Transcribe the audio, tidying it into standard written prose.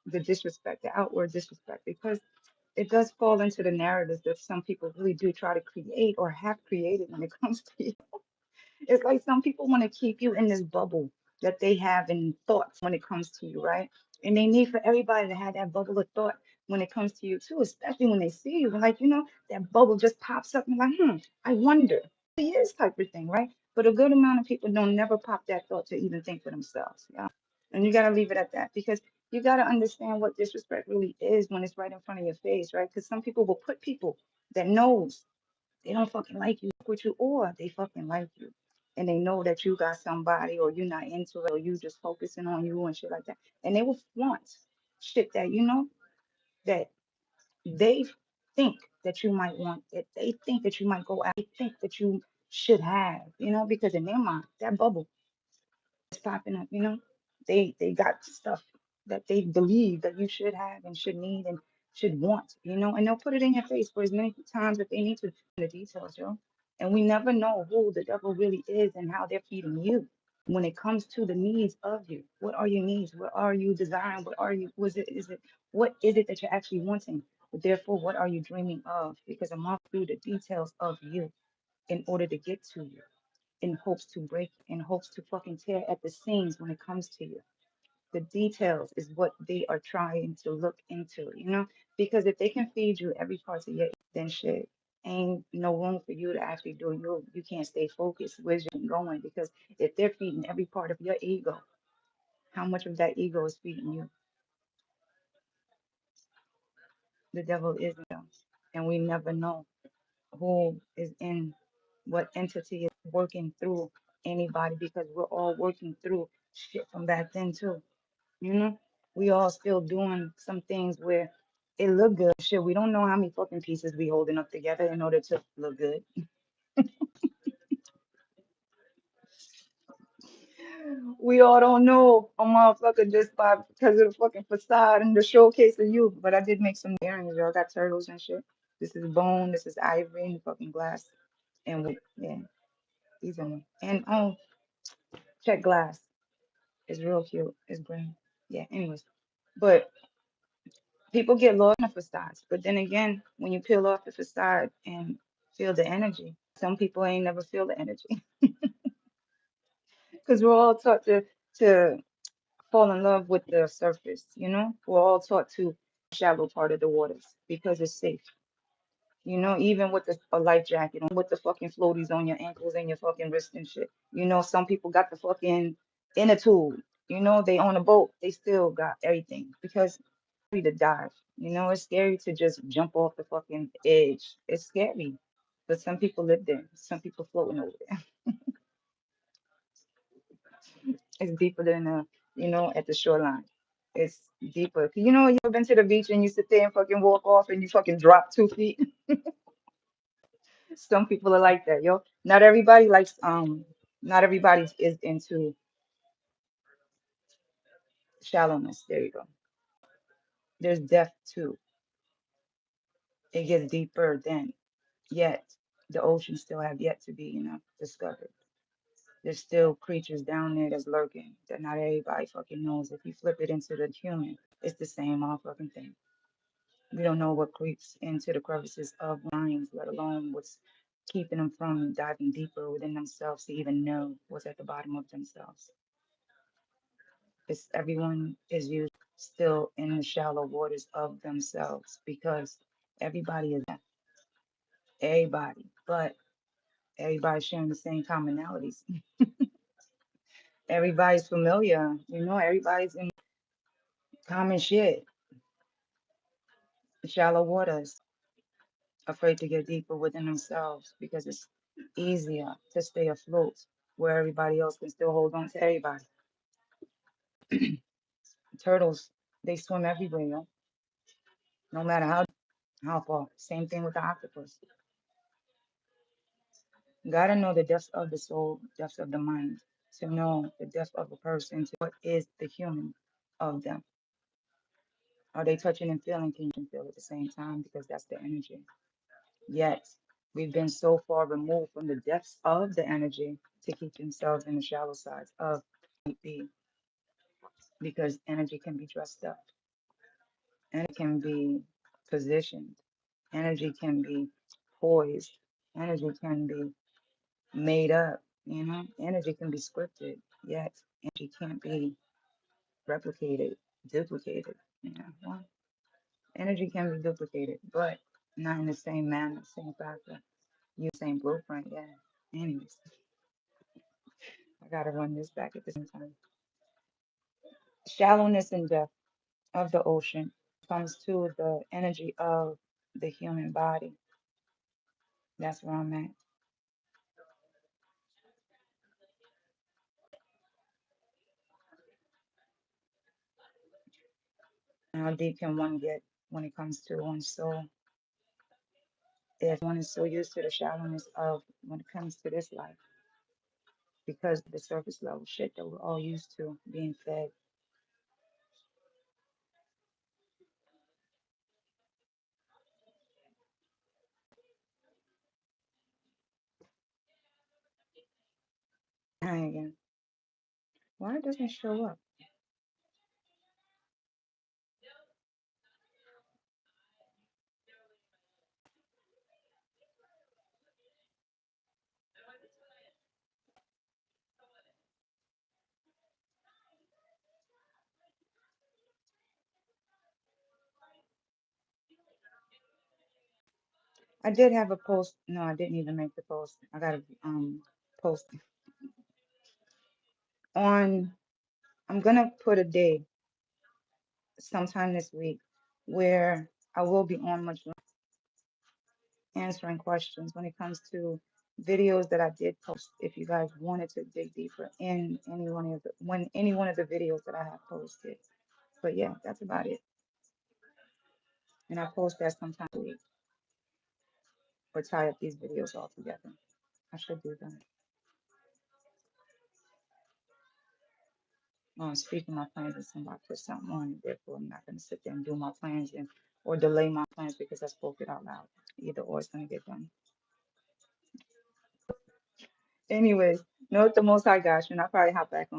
the disrespect, the outward disrespect, because it does fall into the narratives that some people really do try to create or have created when it comes to you. It's like some people want to keep you in this bubble that they have in thoughts when it comes to you, right? And they need for everybody to have that bubble of thought when it comes to you too, especially when they see you. Like, that bubble just pops up and like, I wonder. It is type of thing, right? But a good amount of people don't never pop that thought to even think for themselves. Yeah. And you gotta leave it at that because you gotta understand what disrespect really is when it's right in front of your face, right? Because some people will put people that knows they don't fucking like you with you, or they fucking like you. And they know that you got somebody, or you're not into it, or you just focusing on you and shit like that. And they will flaunt shit that that they think that you might want, that they think that you might go out, they think that you should have, because in their mind, that bubble is popping up, They got stuff that they believe that you should have and should need and should want, and they'll put it in your face for as many times that they need to in the details, yo. And we never know who the devil really is and how they're feeding you when it comes to the needs of you. What are your needs? What are you desiring? What are you, what is it that you're actually wanting? But therefore, what are you dreaming of? Because I'm off through the details of you in order to get to you, in hopes to break, in hopes to fucking tear at the seams when it comes to you. The details is what they are trying to look into, because if they can feed you every part of your, then shit, ain't no room for you to actually do you can't stay focused. Where's you going? Because if they're feeding every part of your ego, how much of that ego is feeding you? The devil is in them. And we never know who is in what entity is working through anybody because we're all working through shit from back then too. You know, we all still doing some things where it look good. Shit, we don't know how many fucking pieces we holding up together in order to look good. We all don't know a motherfucker just by because of the fucking facade and the showcase of you. But I did make some earrings, y'all. Got turtles and shit. This is bone. This is ivory and fucking glass. And yeah, these are and check glass. It's real cute. It's green. Yeah. Anyways, but people get lost in the facades. But then again, when you peel off the facade and feel the energy, some people ain't never feel the energy because we're all taught to fall in love with the surface. We're all taught to shallow part of the waters because it's safe. Even with a life jacket on, with the fucking floaties on your ankles and your fucking wrist and shit. Some people got the fucking inner tube. They on a boat, they still got everything because to dive. It's scary to just jump off the fucking edge. It's scary. But some people live there. Some people floating over there. It's deeper than at the shoreline. It's deeper. You ever been to the beach and you sit there and fucking walk off and you fucking drop 2 feet? Some people are like that, yo. Not everybody is into shallowness. There you go. There's depth too. It gets deeper then. Yet the ocean still have yet to be, discovered. There's still creatures down there that's lurking that not everybody fucking knows. If you flip it into the human, it's the same all fucking thing. We don't know what creeps into the crevices of minds, let alone what's keeping them from diving deeper within themselves to even know what's at the bottom of themselves. It's everyone is usually still in the shallow waters of themselves because everybody is everybody, but everybody's sharing the same commonalities. Everybody's familiar, everybody's in common shit, shallow waters, afraid to get deeper within themselves because it's easier to stay afloat where everybody else can still hold on to everybody. Turtles, they swim everywhere, no matter how far. Same thing with the octopus. Gotta know the depths of the soul, depths of the mind, to know the depth of a person, to what is the human of them. Are they touching and feeling? Can you feel at the same time? Because that's the energy. Yet we've been so far removed from the depths of the energy to keep themselves in the shallow sides of be because energy can be dressed up. And it can be positioned. Energy can be poised. Energy can be made up, you know? Energy can be scripted, yet energy can't be replicated, duplicated. You know? Well, energy can be duplicated, but not in the same manner, same factor, use same blueprint, yeah. Anyways, I gotta run this back at the same time. Shallowness and depth of the ocean comes to the energy of the human body. That's where I'm at. How deep can one get when it comes to one's soul? If one is so used to the shallowness of when it comes to this life, because the surface level shit that we're all used to being fed. Hi again. Why it doesn't show up? I did have a post. No, I didn't even make the post. I got to post on. I'm gonna put a day sometime this week where I will be on much more answering questions when it comes to videos that I did post. If you guys wanted to dig deeper in any one of the videos that I have posted, but yeah, that's about it. And I post that sometime a week or tie up these videos all together. I should do that. Speaking my plans and somebody put something on it, therefore I'm not gonna sit there and do my plans and or delay my plans because I spoke it out loud. Either or it's gonna get done. Anyways, know what the most I got you, and I'll probably hop back on.